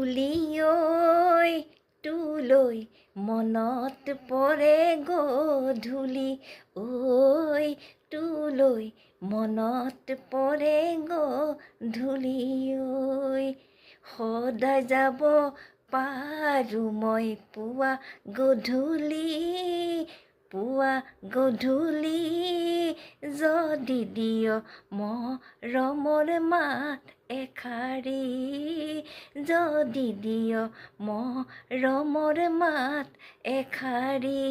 তুলিঐ তুলৈ মনত পৰে গধূলি ঐ তুলৈ মনত পৰে গধূলি ঐ সদায় যাব পাৰোঁ মই পুৱা গধূলি যদি দিয় মৰমৰ মাত এষাৰি যদি দিয় মৰমৰ মাত এষাৰি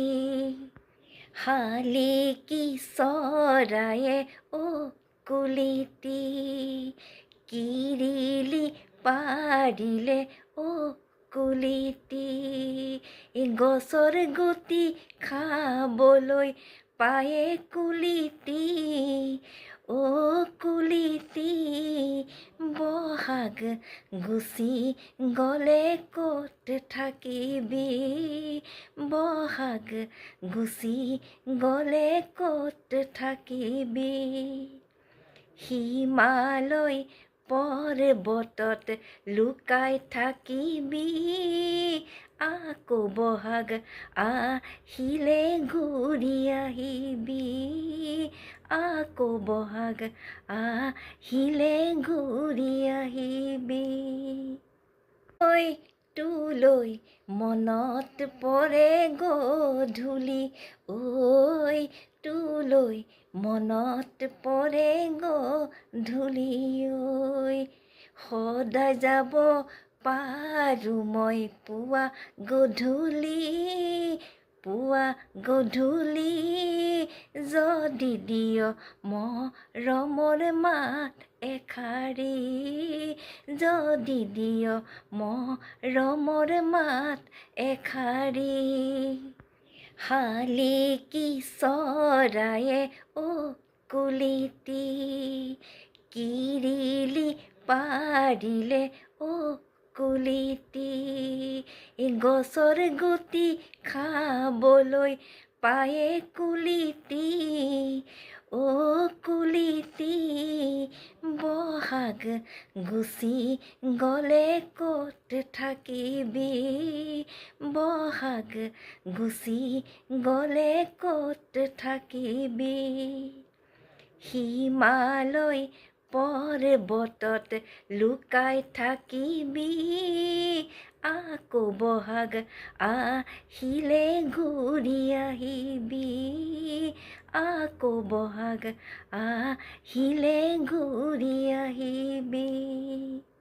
শালিকী চৰায়ে কুলিতি কিৰিলি পাৰিলে কুলিতি গছৰ গুটি খাবলৈ পায়ে কুলিতি কুলিতি বহাগ গুচি গ'লে ক'ত থাকিবি বহাগ গুচি গ'লে ক'ত থাকিবি হিমালয় পৰ্বতত লুকাই থাকিবি আকৌ বহাগ আহিলে ঘূৰি আহিবি আকৌ বহাগ আহিলে ঘূৰি আহিবি ঐ তুলৈ মনত পৰে গধূলি ঐ তুলৈ মনত পৰে গধূলি ঐ সদায় যাব পাৰোঁ মই পুৱা গধূলি যদি দিয় মৰমৰ মাত এষাৰি যদি দিয় মৰমৰ মাত এষাৰি শালিকী চৰায়ে কুলিতি কিৰিলি পাৰিলে কুলিতি গছৰ গুটি খাবলৈ পায়ে কুলিতি কুলিতি বহাগ গুচি গ'লে ক'ত থাকিবি বহাগ গুচি গ'লে ক'ত থাকিবি হিমালয় পৰ্বতত লুকাই থাকিবি আকৌ বহাগ আহিলে ঘূৰি আহিবি আকৌ বহাগ আহিলে ঘূৰি আহিবি